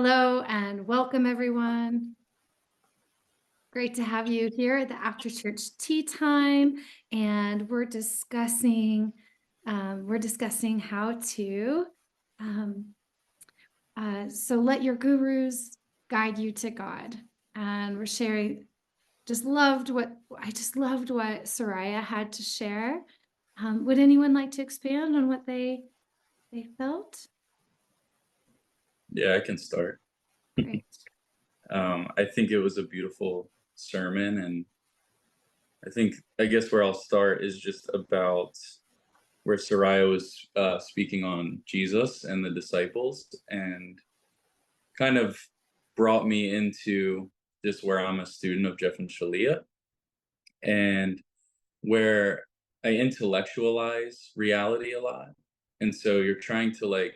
Hello and welcome everyone. Great to have you here at the after church tea time, and we're discussing how to so let your gurus guide you to God. And we're sharing. I just loved what Shaleia had to share. Would anyone like to expand on what they felt? Yeah, I can start. Great. I think it was a beautiful sermon, and I guess where I'll start is just about where Shaleia was speaking on Jesus and the disciples, and kind of brought me into just where I'm a student of Jeff and Shaleia, and where I intellectualize reality a lot, and so you're trying to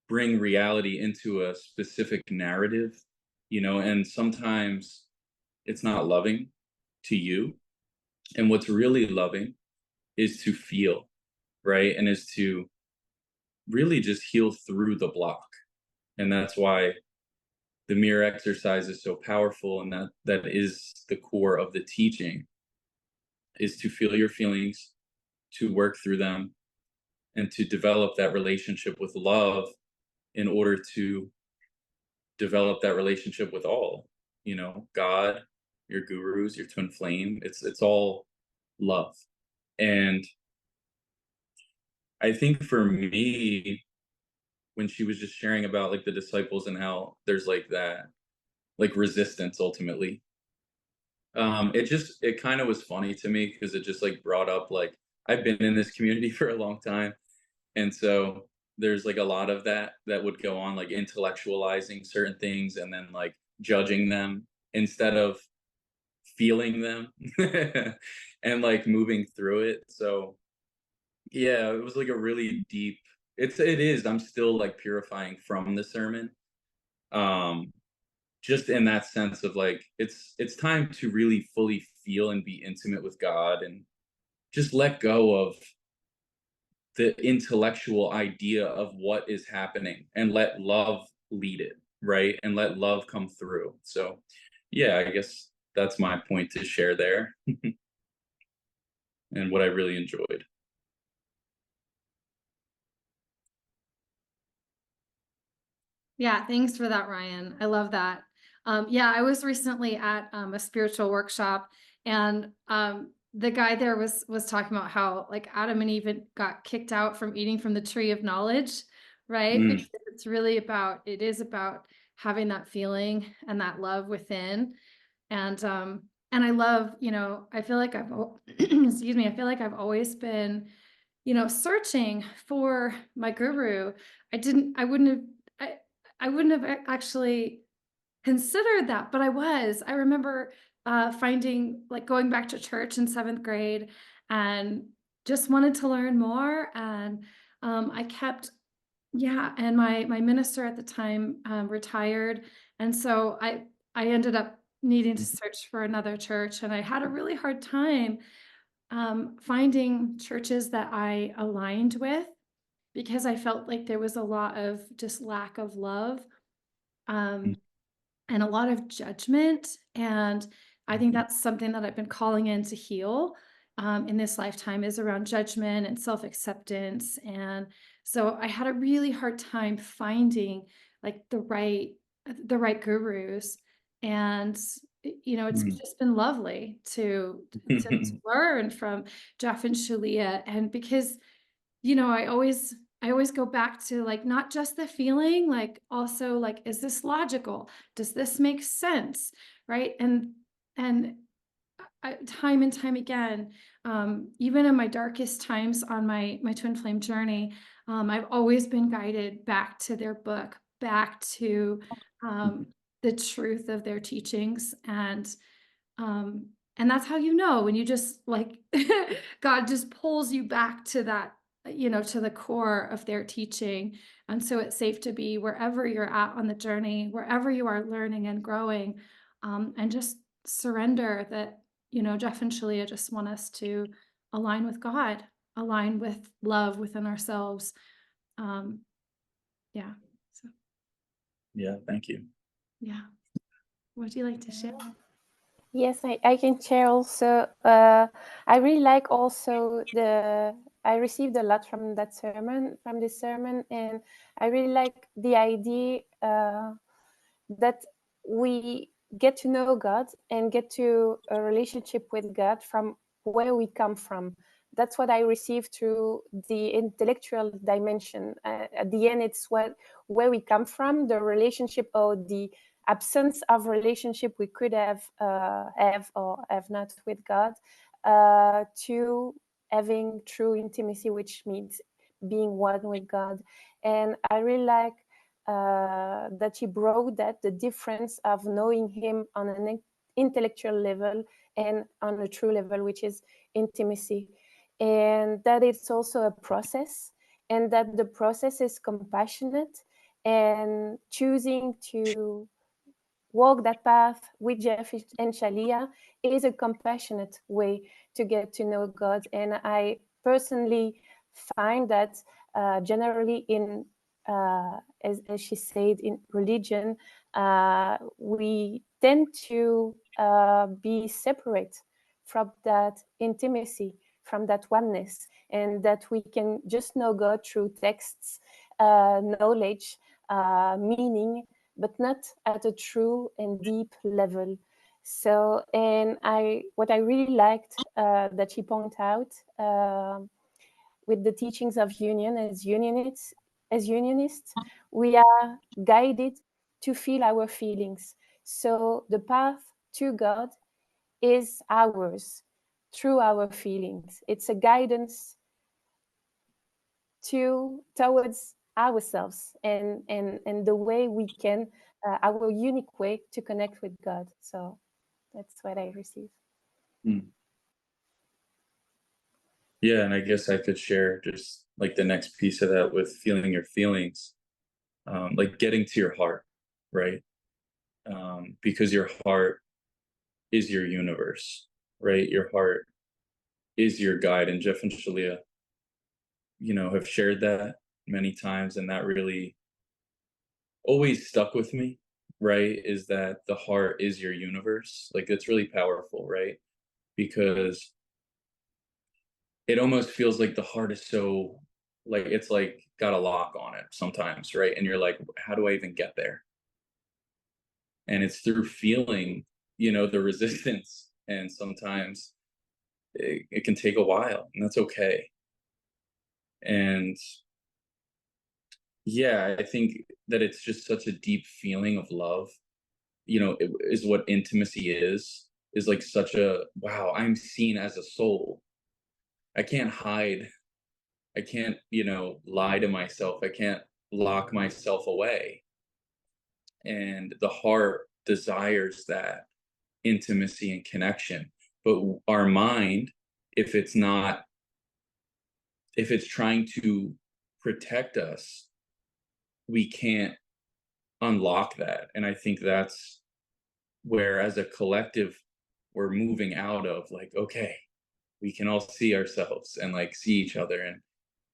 bring reality into a specific narrative, and sometimes it's not loving to you. And what's really loving is to feel, right? And is to really just heal through the block. And that's why the mirror exercise is so powerful. And that is the core of the teaching, is to feel your feelings, to work through them, and to develop that relationship with love in order to develop that relationship with all, God, your gurus, your twin flame. It's all love. And I think for me, when she was just sharing about the disciples and how there's that resistance ultimately, it kind of was funny to me because it just brought up I've been in this community for a long time, and so there's a lot of that would go on, intellectualizing certain things and then judging them instead of feeling them and moving through it. So yeah, it was a really deep, it is, I'm still purifying from the sermon. Um just in that sense of it's time to really fully feel and be intimate with God, and just let go of the intellectual idea of what is happening and let love lead it, right? And let love come through. So yeah, I guess that's my point to share there, and what I really enjoyed. Yeah, thanks for that, Ryan. I love that. Yeah, I was recently at a spiritual workshop, and the guy there was talking about how Adam and Eve got kicked out from eating from the tree of knowledge, right? Mm, Because it is about having that feeling and that love within. And I love, I feel like excuse me, I feel like I've always been, searching for my guru. I wouldn't have I wouldn't have actually considered that, but I was. I remember finding going back to church in seventh grade and just wanted to learn more. And I kept, yeah. And my minister at the time retired, and so I ended up needing to search for another church, and I had a really hard time finding churches that I aligned with because I felt like there was a lot of just lack of love, mm, um, and a lot of judgment. And I think that's something that I've been calling in to heal in this lifetime, is around judgment and self-acceptance. And so I had a really hard time finding the right gurus. And it's mm, just been lovely to mm. learn from Jeff and Shaleia. And because I always go back to not just the feeling, also is this logical? Does this make sense? Right. And time and time again, even in my darkest times on my twin flame journey, I've always been guided back to their book, back to the truth of their teachings. And that's how when you just God just pulls you back to that, to the core of their teaching. And so it's safe to be wherever you're at on the journey, wherever you are learning and growing, and just surrender that, Jeff and Shaleia just want us to align with God, align with love within ourselves. Um, yeah. So. Yeah, thank you. Yeah. What would you like to share? Yes, I can share also. I really like also I received a lot from this sermon, and I really like the idea that we get to know God and get to a relationship with God from where we come from. That's what I received through the intellectual dimension. At the end, it's where we come from, the relationship or the absence of relationship we could have or have not with God, to having true intimacy, which means being one with God. And I really like that he brought that the difference of knowing him on an intellectual level and on a true level, which is intimacy, and that it's also a process, and that the process is compassionate, and choosing to walk that path with Jeff and Shaleia is a compassionate way to get to know God. And I personally find that generally in, as she said, in religion, we tend to be separate from that intimacy, from that oneness, and that we can just know God through texts, knowledge, meaning, but not at a true and deep level. So, and what I really liked that she pointed out with the teachings of union, as unionists, we are guided to feel our feelings. So the path to God is ours through our feelings. It's a guidance towards ourselves, and the way we can, our unique way to connect with God. So that's what I received. Yeah, and I guess I could share just like the next piece of that with feeling your feelings, like getting to your heart, right? Because your heart is your universe, right? Your heart is your guide, and Jeff and Shaleia, have shared that many times, and that really always stuck with me, right? Is that the heart is your universe? Like, it's really powerful, right? Because it almost feels like the heart is so, like, it's like got a lock on it sometimes, right? And you're like, how do I even get there? And it's through feeling, the resistance. And sometimes it can take a while, and that's okay. And yeah, I think that it's just such a deep feeling of love, is what intimacy is like such a, wow, I'm seen as a soul. I can't hide. I can't, lie to myself. I can't lock myself away. And the heart desires that intimacy and connection. But our mind, if it's not, if it's trying to protect us, we can't unlock that. And I think that's where, as a collective, we're moving out of, like, okay, we can all see ourselves and like see each other and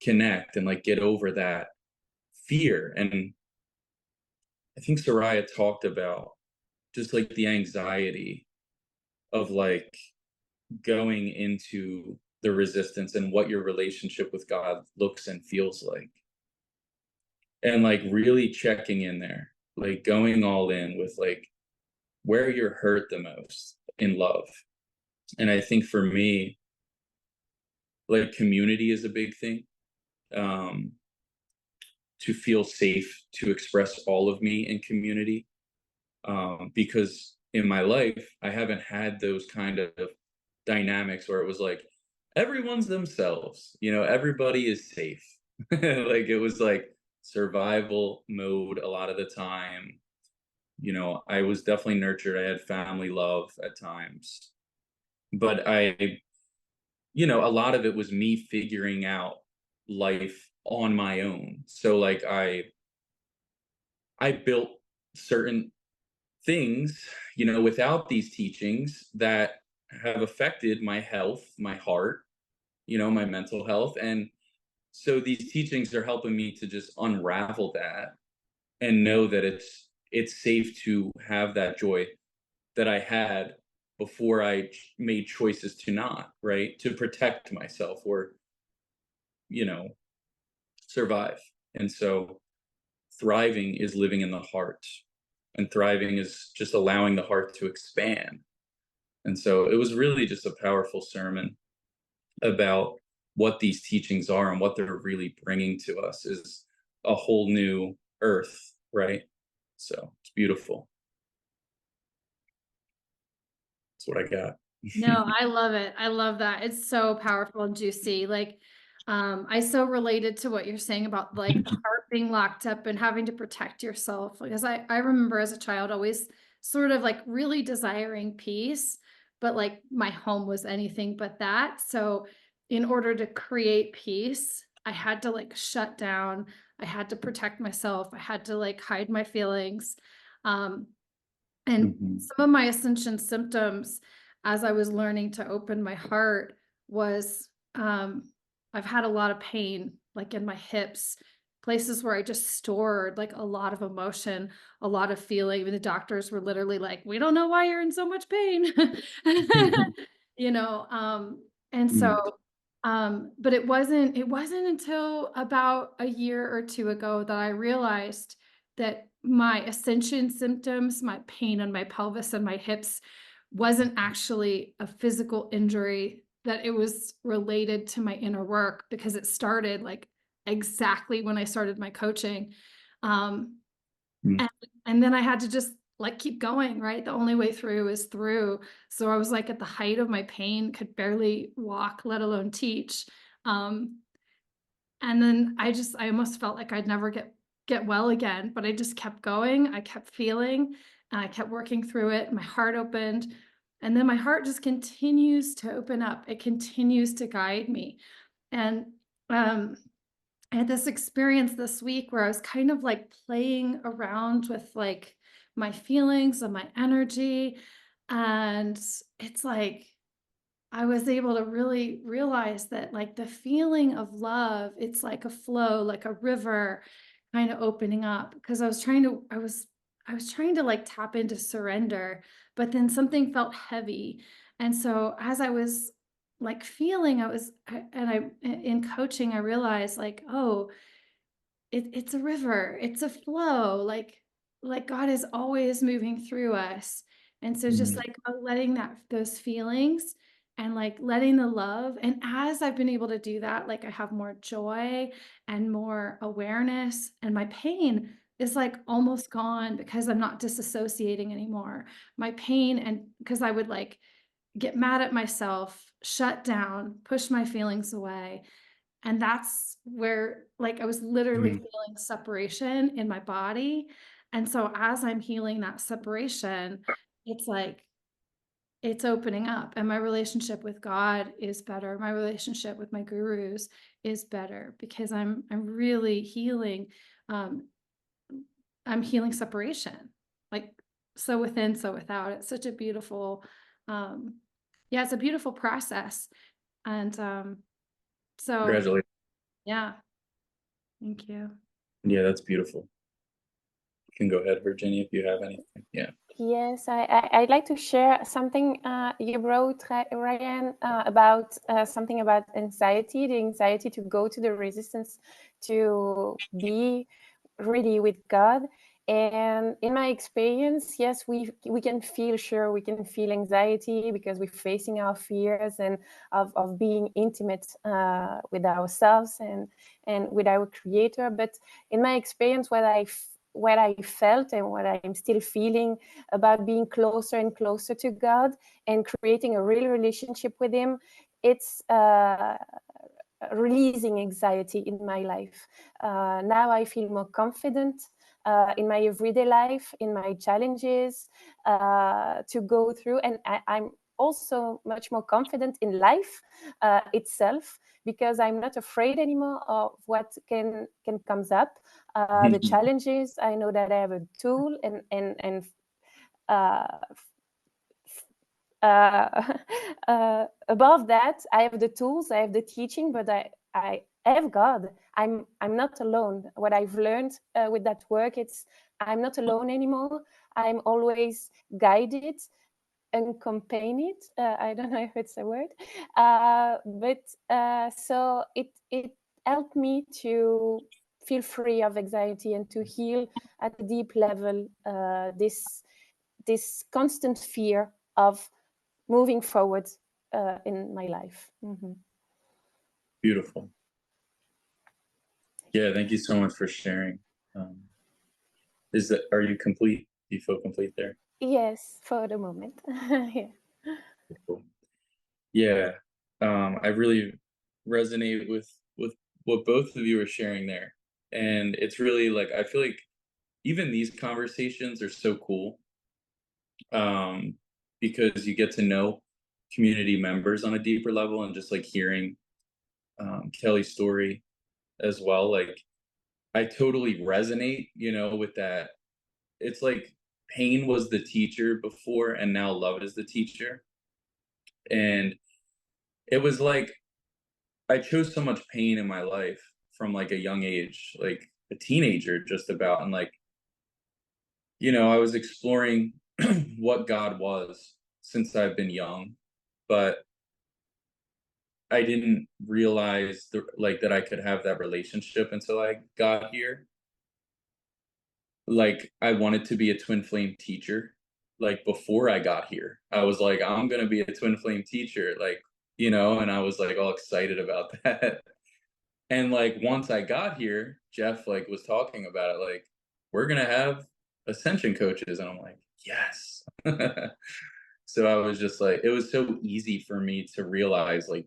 connect and like get over that fear. And I think Soraya talked about just like the anxiety of like going into the resistance and what your relationship with God looks and feels like. And like really checking in there, like going all in with like where you're hurt the most in love. And I think for me, like community is a big thing. To feel safe to express all of me in community. Because in my life, I haven't had those kind of dynamics where it was like, everyone's themselves, everybody is safe. Like it was like survival mode a lot of the time. I was definitely nurtured. I had family love at times, but a lot of it was me figuring out life on my own. So like I built certain things, without these teachings that have affected my health, my heart, my mental health. And so these teachings are helping me to just unravel that and know that it's it's safe to have that joy that I had before I made choices to not, right? To protect myself or, you know, survive. And so thriving is living in the heart, and thriving is just allowing the heart to expand. And so it was really just a powerful sermon about what these teachings are and what they're really bringing to us is a whole new earth, right? So it's beautiful. That's what I got. No, I love it. I love that. It's so powerful and juicy. Like, I so related to what you're saying about like the heart being locked up and having to protect yourself. Because I remember as a child always sort of like really desiring peace, but like my home was anything but that. So in order to create peace, I had to like shut down. I had to protect myself. I had to like hide my feelings. Um, and Mhm. some of my ascension symptoms, as I was learning to open my heart, was I've had a lot of pain, like in my hips, places where I just stored like a lot of emotion, a lot of feeling. Even the doctors were literally like, "We don't know why you're in so much pain," you know. And so, Mm, but it wasn't until about a year or two ago that I realized that my ascension symptoms, my pain on my pelvis and my hips, wasn't actually a physical injury, that it was related to my inner work because it started like exactly when I started my coaching. Um, mm, and, and then I had to just like keep going, right? The only way through is through. So I was like at the height of my pain, could barely walk, let alone teach. Um, and then I almost felt like I'd never get well again, but I just kept going. I kept feeling, and I kept working through it. My heart opened, and then my heart just continues to open up. It continues to guide me. And um, I had this experience this week where I was kind of like playing around with like my feelings and my energy. And it's like I was able to really realize that like the feeling of love, it's like a flow, like a river kind of opening up, because I was trying to like tap into surrender, but then something felt heavy. And so as I was like feeling, in coaching, I realized like, oh, it's a river, it's a flow, like God is always moving through us. And so just mm, like letting those feelings and like letting the love, and as I've been able to do that, like I have more joy and more awareness, and my pain is like almost gone because I'm not disassociating anymore. My pain, and because I would like get mad at myself, shut down, push my feelings away. And that's where, like, I was literally mm. feeling separation in my body. And so as I'm healing that separation, it's like it's opening up, and my relationship with God is better. My relationship with my gurus is better because I'm really healing. Um, I'm healing separation, like so within, so without. It's such a beautiful, um, yeah, it's a beautiful process. And so Congratulations. yeah, thank you. Yeah, that's beautiful. You can go ahead, Virginia, if you have anything. Yeah. Yes, I'd like to share something you wrote, Ryan, about something about anxiety, the anxiety to go to the resistance, to be really with God. And in my experience, yes, we can feel, sure, we can feel anxiety because we're facing our fears and of being intimate with ourselves and with our Creator. But in my experience, what I felt and what I'm still feeling about being closer and closer to God and creating a real relationship with Him, it's releasing anxiety in my life. Now I feel more confident in my everyday life, in my challenges to go through, and I'm also much more confident in life itself, because I'm not afraid anymore of what can comes up. The challenges, I know that I have a tool, and uh, above that, I have the tools, I have the teaching, but have God. I'm not alone. What I've learned with that work, it's I'm not alone anymore. I'm always guided and accompanied. I don't know if it's a word, but so it helped me to feel free of anxiety and to heal at a deep level this constant fear of moving forward in my life. Mm-hmm. Beautiful. Yeah, thank you so much for sharing. Are you complete? Do you feel complete there? Yes, for the moment. Yeah. Cool. Yeah, I really resonate with what both of you are sharing there, and it's really like I feel like even these conversations are so cool, um, because you get to know community members on a deeper level, and just like hearing Kelly's story as well. Like I totally resonate, with that. It's like pain was the teacher before, and now love is the teacher. And it was like I chose so much pain in my life from like a young age, like a teenager, just about. And like, I was exploring what God was since I've been young, but I didn't realize that I could have that relationship until I got here. Like I wanted to be a twin flame teacher. Like before I got here, I was like, I'm gonna be a twin flame teacher, like, and I was like all excited about that. And like once I got here, Jeff like was talking about it, like, we're gonna have Ascension coaches, and I'm like, yes. So I was just like, it was so easy for me to realize like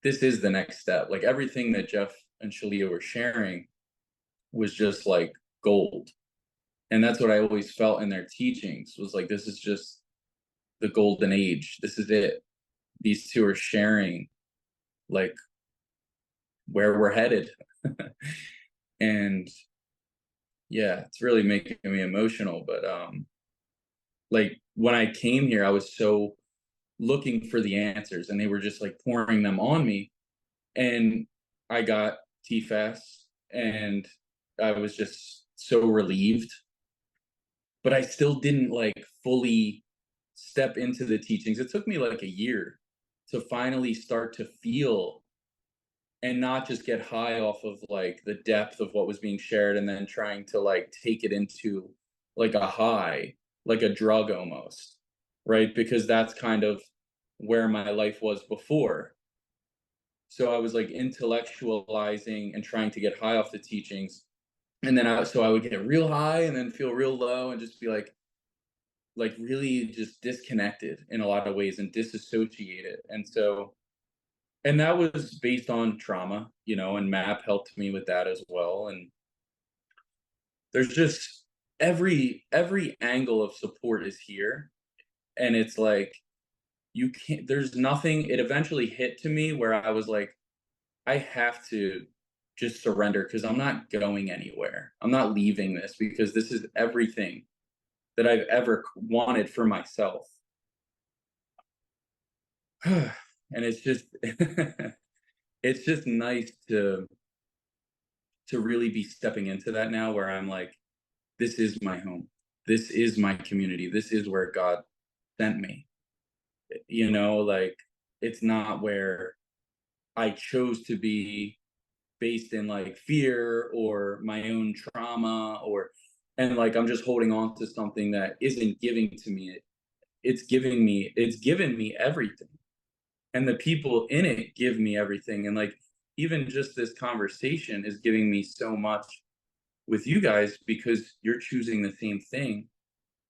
this is the next step. Like everything that Jeff and Shaleia were sharing was just like gold. And that's what I always felt in their teachings, was like, this is just the golden age. This is it. These two are sharing like where we're headed. And yeah, it's really making me emotional. But like when I came here, I was so looking for the answers, and they were just like pouring them on me. And I got TFAS, and I was just so relieved. But I still didn't like fully step into the teachings. It took me like a year to finally start to feel and not just get high off of like the depth of what was being shared, and then trying to like take it into like a high, like a drug almost, right? Because that's kind of where my life was before. So I was like intellectualizing and trying to get high off the teachings. And then I would get real high and then feel real low and just be like really just disconnected in a lot of ways and disassociated. And that was based on trauma, and MAP helped me with that as well. And there's just every angle of support is here. And it's like you can't, there's nothing. It eventually hit to me where I was like, I have to just surrender, because I'm not going anywhere. I'm not leaving this, because this is everything that I've ever wanted for myself. And it's just it's just nice to really be stepping into that now, where I'm like, this is my home. This is my community. This is where God sent me. Like it's not where I chose to be, based in like fear or my own trauma, and like I'm just holding on to something that isn't giving to me. It's given me everything. And the people in it give me everything. And like even just this conversation is giving me so much with you guys, because you're choosing the same thing.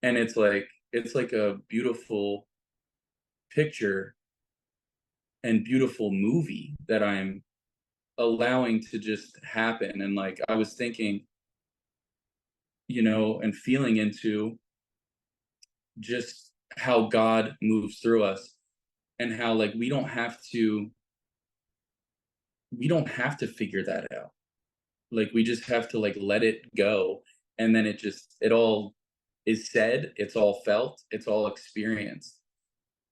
And it's like a beautiful picture and beautiful movie that I'm allowing to just happen. And like I was thinking, and feeling into just how God moves through us, and how like we don't have to figure that out. Like we just have to like let it go, and then it all is said, it's all felt, it's all experienced.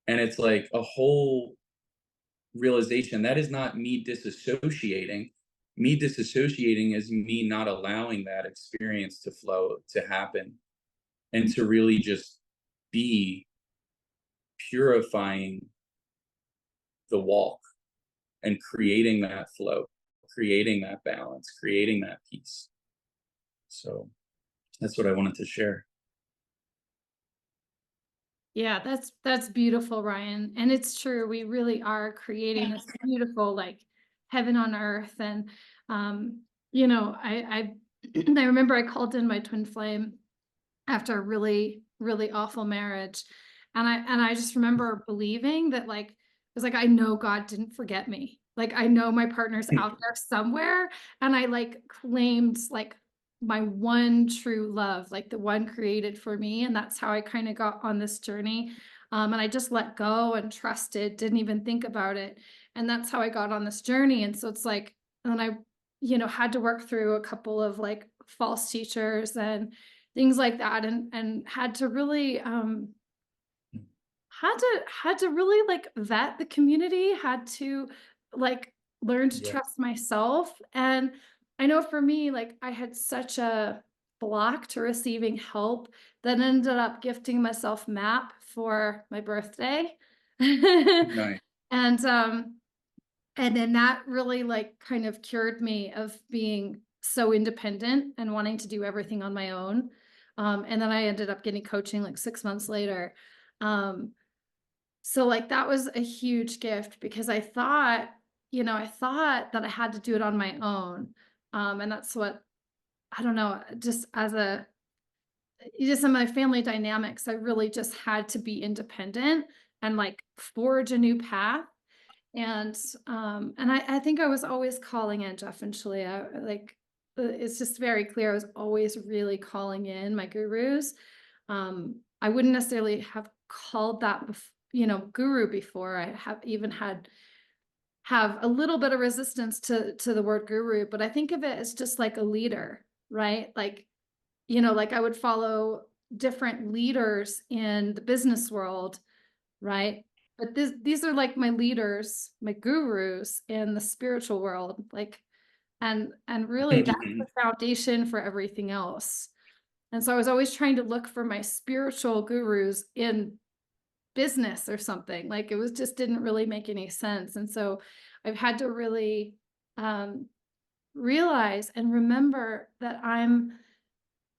And it's like a whole realization that is not me disassociating. me disassociating is me not allowing that experience to flow, to happen, and to really just be purifying the walk and creating that flow, creating that balance, creating that peace. So that's what I wanted to share. Yeah, that's beautiful, Ryan. And it's true. We really are creating this beautiful, like, heaven on earth. And you know, I I remember I called in my twin flame after a really, really awful marriage. And I just remember believing that, like, it was like, I know God didn't forget me. Like, I know my partner's out there somewhere. And I like claimed like my one true love, like the one created for me. And that's how I kind of got on this journey. And I just let go and trusted, didn't even think about it. And that's how I got on this journey. And so it's like, and I, you know, had to work through a couple of like false teachers and things like that, and had to really had to really like vet the community, had to like learn to Yeah. trust myself. And I know for me, like, I had such a block to receiving help that ended up gifting myself map for my birthday. Nice. And and then that really like kind of cured me of being so independent and wanting to do everything on my own. And then I ended up getting coaching like 6 months later. Um, so like that was a huge gift because I thought, you know, I thought that I had to do it on my own. And that's what, I don't know, just in my family dynamics, I really just had to be independent and like forge a new path. And I think I was always calling in Jeff and Shaleia. Like, it's just very clear. I was always really calling in my gurus. I wouldn't necessarily have called that, you know, guru before. I have even have a little bit of resistance to the word guru, but I think of it as just like a leader, right? Like, you know, like I would follow different leaders in the business world, right? But these are like my leaders, my gurus in the spiritual world, like, and really that's the foundation for everything else. And so I was always trying to look for my spiritual gurus in business or something. Like, it was just didn't really make any sense. And so I've had to really realize and remember that I'm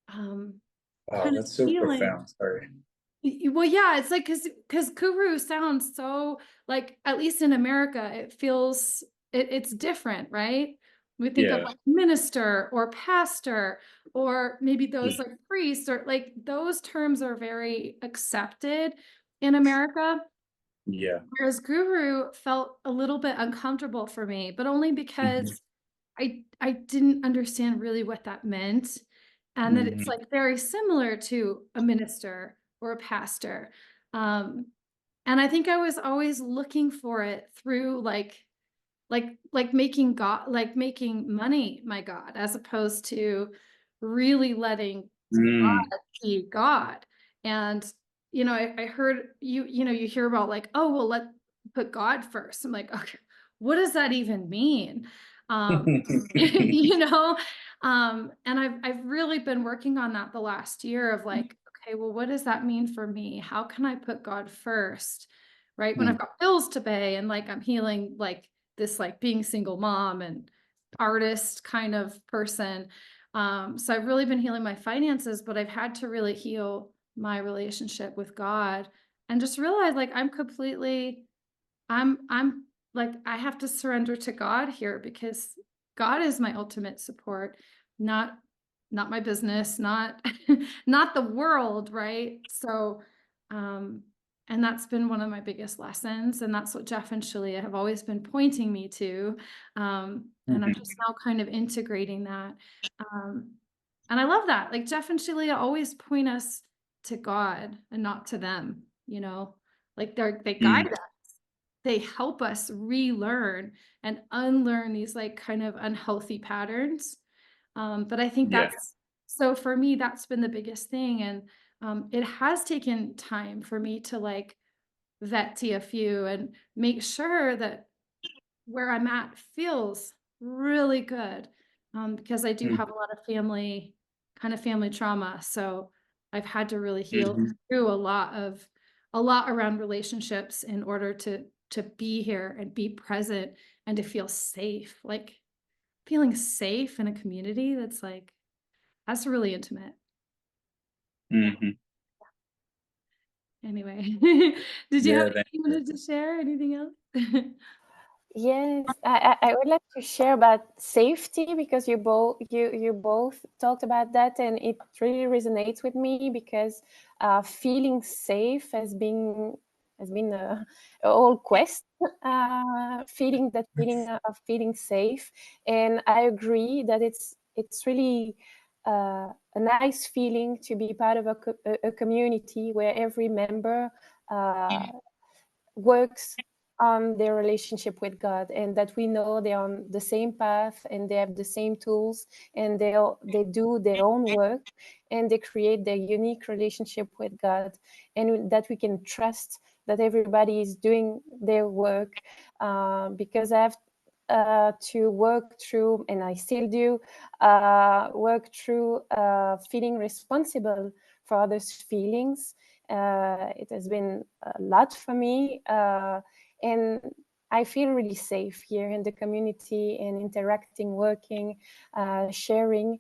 Wow, kind of that's so healing. profound. Sorry. Well, yeah, it's like, because guru sounds so, like, at least in America, it feels it's different, right? We think of Yeah. like minister or pastor, or maybe those Yeah. like priests, or like those terms are very accepted in America. Yeah. Whereas guru felt a little bit uncomfortable for me, but only because I didn't understand really what that meant, and that it's like very similar to a minister or a pastor. And I think I was always looking for it through like making God, like making money my God, as opposed to really letting Mm. God be God. And you know, I heard you know, you hear about like, oh well, let put God first. I'm like, okay, what does that even mean? You know, and I've really been working on that the last year of like, okay, well, what does that mean for me? How can I put God first? Right? When I've got bills to pay and like I'm healing like this, like being single mom and artist kind of person. So I've really been healing my finances, but I've had to really heal my relationship with God and just realize like I'm like, I have to surrender to God here because God is my ultimate support, not my business, not not the world, right? So and that's been one of my biggest lessons, and that's what Jeff and Shaleia have always been pointing me to. And I'm just now kind of integrating that. Um, and I love that. Like, Jeff and Shaleia always point us to God and not to them, you know, like they guide us, they help us relearn and unlearn these like kind of unhealthy patterns. But I think Yeah. that's, so for me, that's been the biggest thing. And it has taken time for me to like vet TFU and make sure that where I'm at feels really good, because I do Mm. have a lot of family trauma, so I've had to really heal Mhm. through a lot around relationships in order to be here and be present and to feel safe, like, feeling safe in a community that's really intimate. Mhm. Anyway, did you have Yeah, anything thank you you. wanted to share? Anything else? Yes, I would like to share about safety because you both talked about that, and it really resonates with me because feeling safe has been a whole quest. Feeling that feeling of feeling safe, and I agree that it's really a nice feeling to be part of a community where every member uh, works on their relationship with God, and that we know they're on the same path and they have the same tools, and they do their own work, and they create their unique relationship with God, and that we can trust that everybody is doing their work, because I have to work through, and I still do work through feeling responsible for others' feelings. It has been a lot for me, and I feel really safe here in the community and interacting, working, sharing,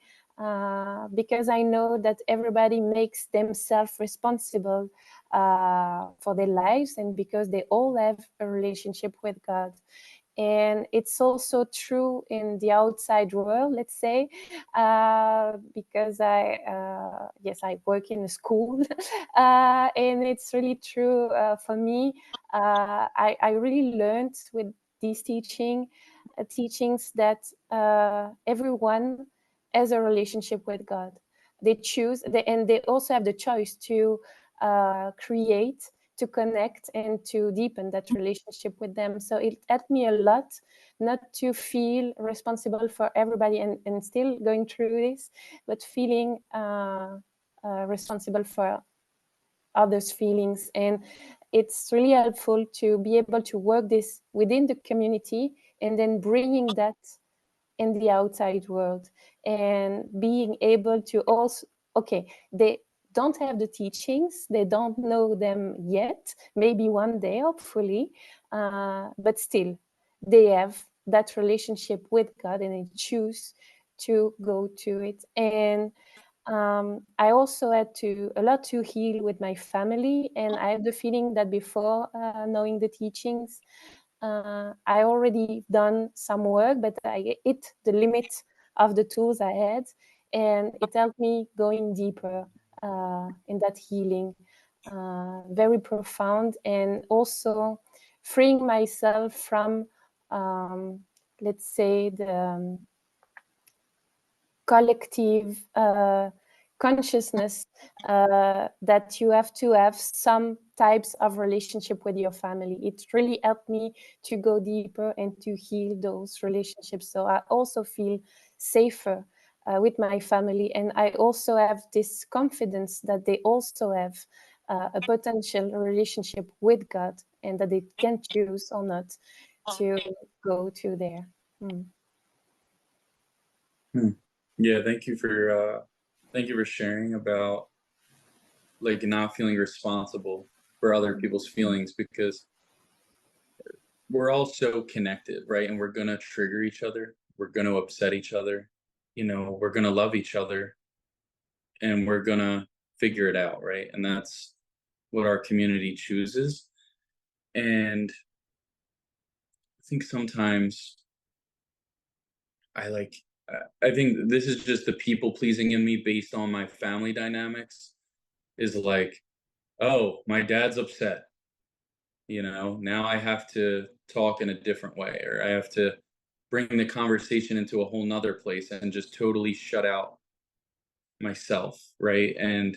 because I know that everybody makes themselves responsible for their lives, and because they all have a relationship with God. And it's also true in the outside world, let's say, because I work in a school, and it's really true for me. I really learned with these teachings that everyone has a relationship with God. They choose, and they also have the choice to create, to connect, and to deepen that relationship with them. So it helped me a lot not to feel responsible for everybody, and still going through this, but feeling responsible for others' feelings. And it's really helpful to be able to work this within the community, and then bringing that in the outside world, and being able to also, okay, they don't have the teachings, they don't know them yet, maybe one day, hopefully, but still they have that relationship with God, and they choose to go to it. And I also had a lot to heal with my family, and I have the feeling that before knowing the teachings, I already done some work, but I hit the limit of the tools I had, and it helped me going deeper in that healing, very profound, and also freeing myself from, let's say, the collective consciousness that you have to have some types of relationship with your family. It really helped me to go deeper and to heal those relationships. So I also feel safer with my family, and I also have this confidence that they also have a potential relationship with God, and that they can choose or not to go to there. Hmm. Yeah, thank you for sharing about like not feeling responsible for other people's feelings, because we're all so connected, right? And we're gonna trigger each other, we're gonna upset each other, we're gonna love each other, and we're gonna figure it out, right? And that's what our community chooses. And I think sometimes I like I think this is just the people pleasing in me based on my family dynamics, is like, oh, my dad's upset, now I have to talk in a different way, or I have to bring the conversation into a whole nother place and just totally shut out myself, right? And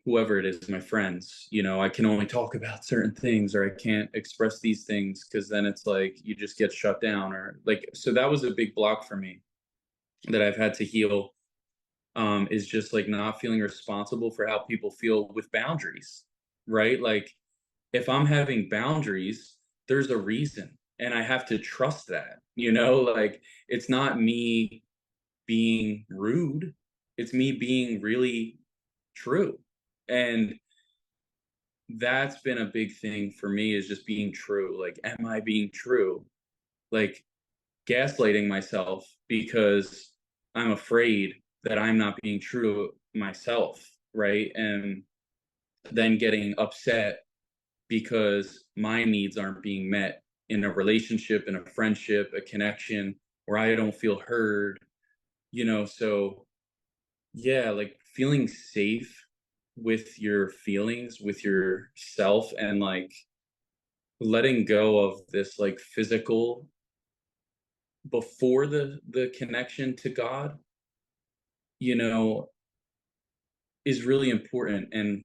whoever it is, my friends, I can only talk about certain things, or I can't express these things, because then it's like you just get shut down, or like, so that was a big block for me that I've had to heal, is just like not feeling responsible for how people feel with boundaries, right? Like, if I'm having boundaries, there's a reason, and I have to trust that, you know, like it's not me being rude, it's me being really true. And that's been a big thing for me, is just being true. Like, am I being true? Like, gaslighting myself because I'm afraid that I'm not being true myself, right? And then getting upset because my needs aren't being met in a relationship, in a friendship, a connection, where I don't feel heard, you know? So, yeah, like feeling safe with your feelings, with yourself, and like letting go of this like physical before the connection to God, you know, is really important. And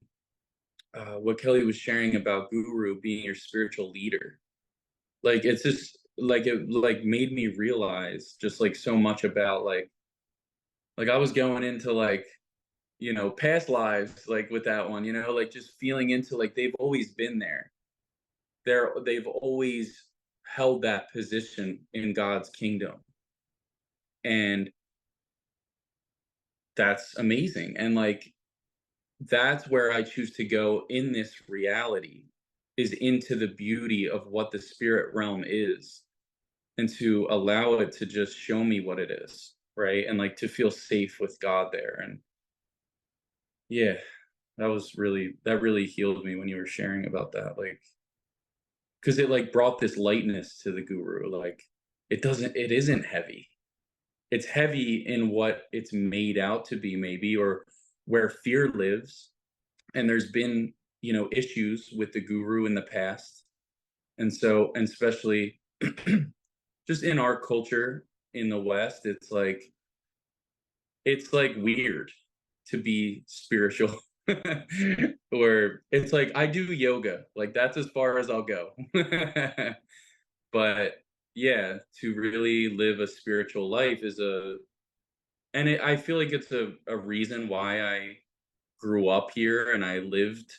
what Kelly was sharing about Guru being your spiritual leader, like it's just like it like made me realize just like so much about like I was going into like, you know, past lives, like with that one, you know, like just feeling into like they've always been there. They've always held that position in God's kingdom. And that's amazing. And like that's where I choose to go in this reality, is into the beauty of what the spirit realm is, and to allow it to just show me what it is, right? And like to feel safe with God there. And yeah, that really healed me when you were sharing about that. Like, because it like brought this lightness to the Guru. Like it isn't heavy. It's heavy in what it's made out to be, maybe, or where fear lives. And there's been, you know, issues with the Guru in the past. And so, and especially just in our culture in the West, it's like weird to be spiritual. Or it's like I do yoga, like that's as far as I'll go. But yeah, to really live a spiritual life is I feel like it's a reason why I grew up here and I lived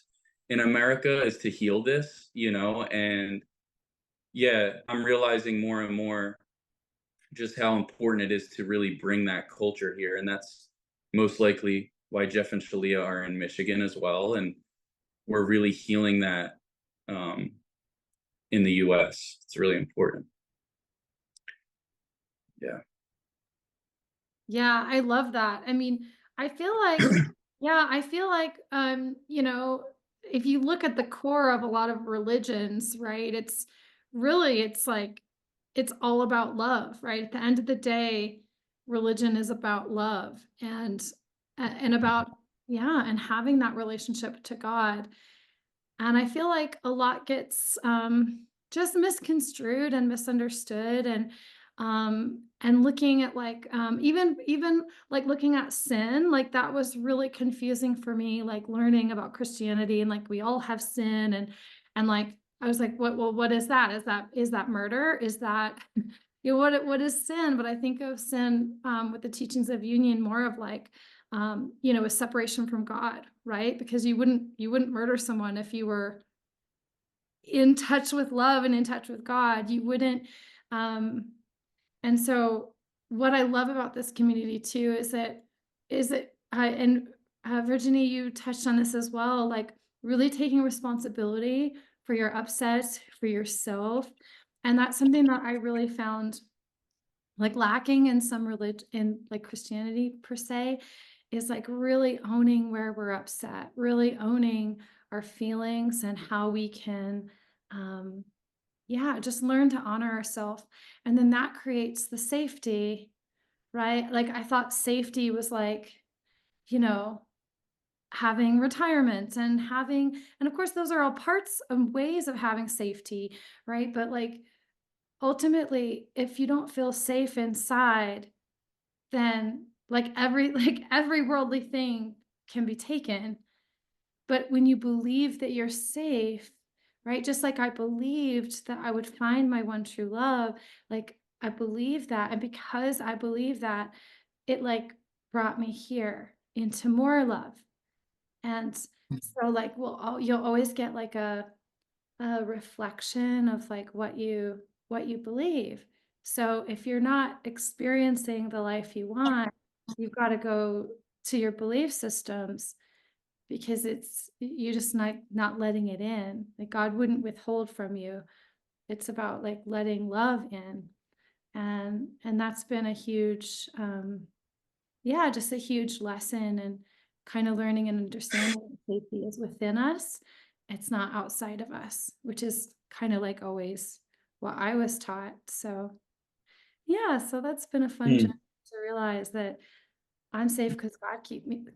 in America, is to heal this, you know. And yeah, I'm realizing more and more just how important it is to really bring that culture here. And that's most likely why Jeff and Shaleia are in Michigan as well. And we're really healing that um, in the US. It's really important. Yeah. Yeah, I love that. I mean, I feel like, yeah, I feel like, you know, if you look at the core of a lot of religions, right, it's really, it's like, it's all about love, right? At the end of the day, religion is about love and about, yeah, and having that relationship to God. And I feel like a lot gets just misconstrued and misunderstood, and looking at like even like looking at sin, like that was really confusing for me, like learning about Christianity and like we all have sin, and like I was like, what is that? Is that murder? Is that you know, what is sin? But I think of sin with the teachings of union more of like you know, a separation from God, right? Because you wouldn't murder someone if you were in touch with love and in touch with God. You wouldn't. And so, what I love about this community too is that and Virginie, you touched on this as well, like really taking responsibility for your upsets, for yourself, and that's something that I really found like lacking in some religion, in like Christianity per se, is like really owning where we're upset, really owning our feelings and how we can yeah, just learn to honor ourselves. And then that creates the safety, right? Like I thought safety was like, you know, having retirement and of course those are all parts and ways of having safety, right? But like ultimately, if you don't feel safe inside, then like every worldly thing can be taken. But when you believe that you're safe, right? Just like I believed that I would find my one true love, like I believe that. And because I believe that, it like brought me here into more love. And so like you'll always get like a reflection of like what you what you believe. So if you're not experiencing the life you want, you've got to go to your belief systems, because you're just not letting it in. Like, God wouldn't withhold from you. It's about like letting love in. And that's been a huge just a huge lesson, and kind of learning and understanding that safety is within us. It's not outside of us, which is kind of like always what I was taught. So yeah, so that's been a fun journey to realize that I'm safe because God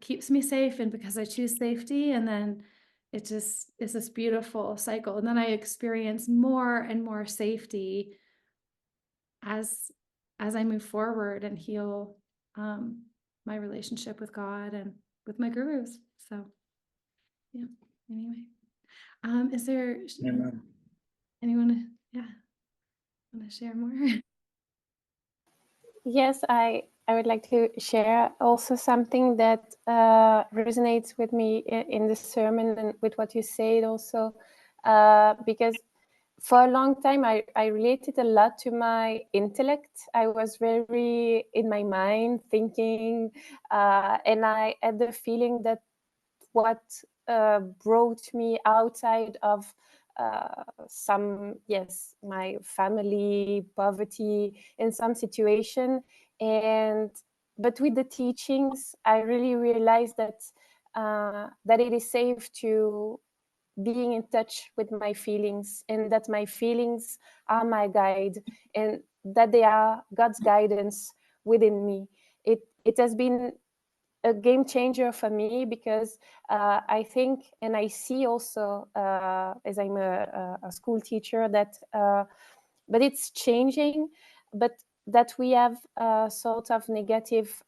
keeps me safe, and because I choose safety. And then it just is this beautiful cycle. And then I experience more and more safety as I move forward and heal my relationship with God and with my gurus. So yeah. Anyway, is there anyone? Yeah, want to share more? Yes, I would like to share also something that resonates with me in the sermon and with what you said also, because for a long time I related a lot to my intellect. I was very in my mind thinking, and I had the feeling that what brought me outside of my family, poverty, in some situation. But with the teachings, I really realized that that it is safe to being in touch with my feelings, and that my feelings are my guide, and that they are God's guidance within me. It has been a game changer for me, because I think, and I see also, as I'm a school teacher, that but it's changing, but that we have a sort of negative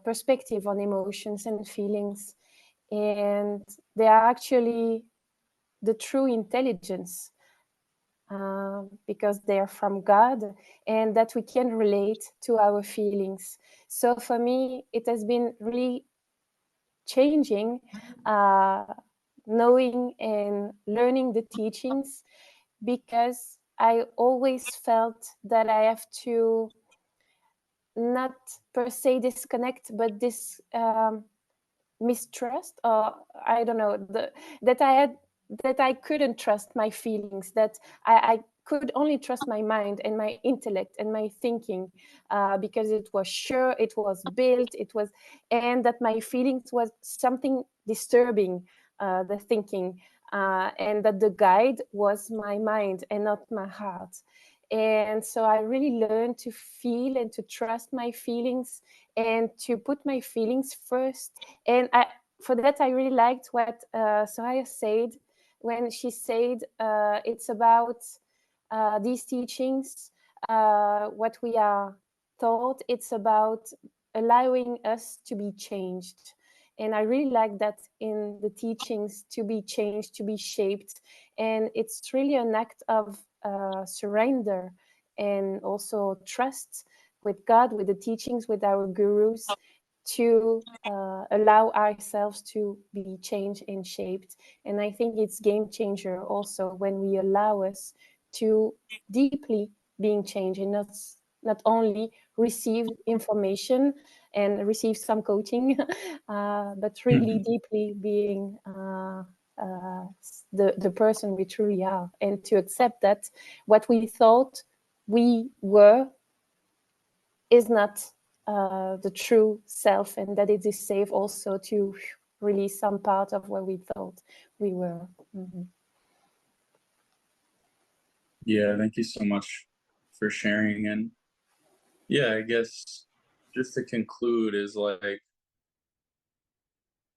perspective on emotions and feelings, and they are actually the true intelligence, because they're from God, and that we can relate to our feelings. So for me, it has been really changing, knowing and learning the teachings, because I always felt that I have to not per se disconnect, but this mistrust, or I don't know, that I couldn't trust my feelings, that I could only trust my mind and my intellect and my thinking, because it was sure, it was built, and that my feelings was something disturbing the thinking, and that the guide was my mind and not my heart. And so I really learned to feel and to trust my feelings, and to put my feelings first. And for that, I really liked what Shaleia said when she said it's about these teachings, what we are taught. It's about allowing us to be changed. And I really like that in the teachings, to be changed, to be shaped. And it's really an act of surrender, and also trust with God, with the teachings, with our gurus, to allow ourselves to be changed and shaped. And I think it's game changer also when we allow us to deeply being changed, and not only receive information and receive some coaching, but really deeply being the person we truly are, and to accept that what we thought we were is not the true self, and that it is safe also to release some part of what we thought we were. Mm-hmm. Yeah, thank you so much for sharing. And yeah, I guess just to conclude is like,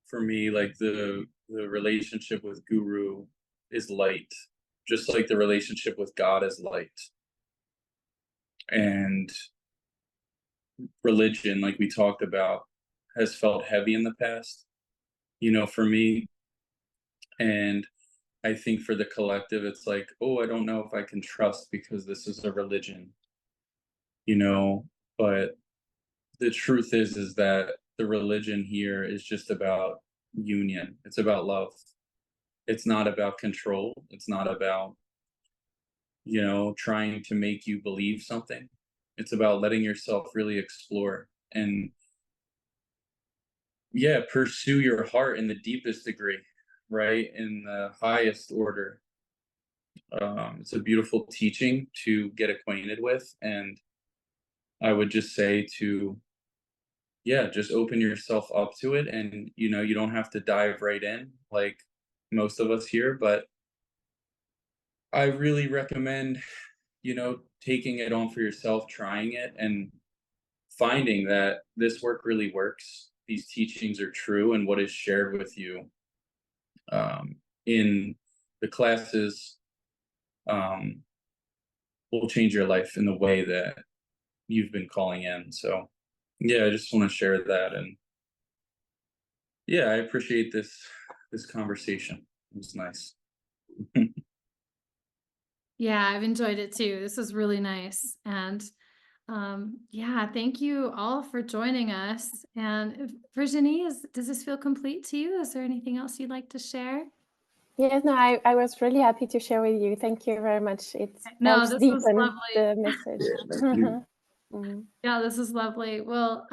for me, like the relationship with Guru is light, just like the relationship with God is light. And religion, like we talked about, has felt heavy in the past, for me. And I think for the collective, it's like, oh, I don't know if I can trust because this is a religion, but the truth is that the religion here is just about union. It's about love. It's not about control. It's not about, trying to make you believe something. It's about letting yourself really explore and, yeah, pursue your heart in the deepest degree, right? In the highest order. It's a beautiful teaching to get acquainted with. And I would just say to, yeah, just open yourself up to it. And, you don't have to dive right in like most of us here, but I really recommend, taking it on for yourself, trying it, and finding that this work really works. These teachings are true, and what is shared with you in the classes um, will change your life in the way that you've been calling in. So, yeah, I just want to share that, and yeah, I appreciate this conversation. It was nice. Yeah, I've enjoyed it too. This was really nice. And yeah, thank you all for joining us. And Virginie, does this feel complete to you? Is there anything else you'd like to share? Yes, no, I was really happy to share with you. Thank you very much. It No, helps this was deepen lovely. the message. Thank you. Yeah, this is lovely. Well,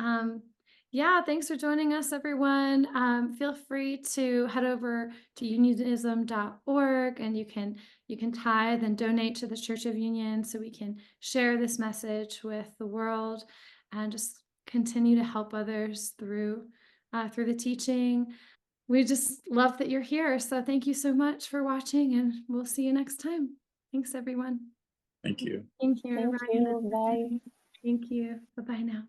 yeah, thanks for joining us, everyone. Feel free to head over to unionism.org, and you can tithe and donate to the Church of Union so we can share this message with the world and just continue to help others through the teaching. We just love that you're here. So thank you so much for watching, and we'll see you next time. Thanks, everyone. Thank you. Thank you, Thank Ryan. you. Bye. Thank you. Bye-bye now.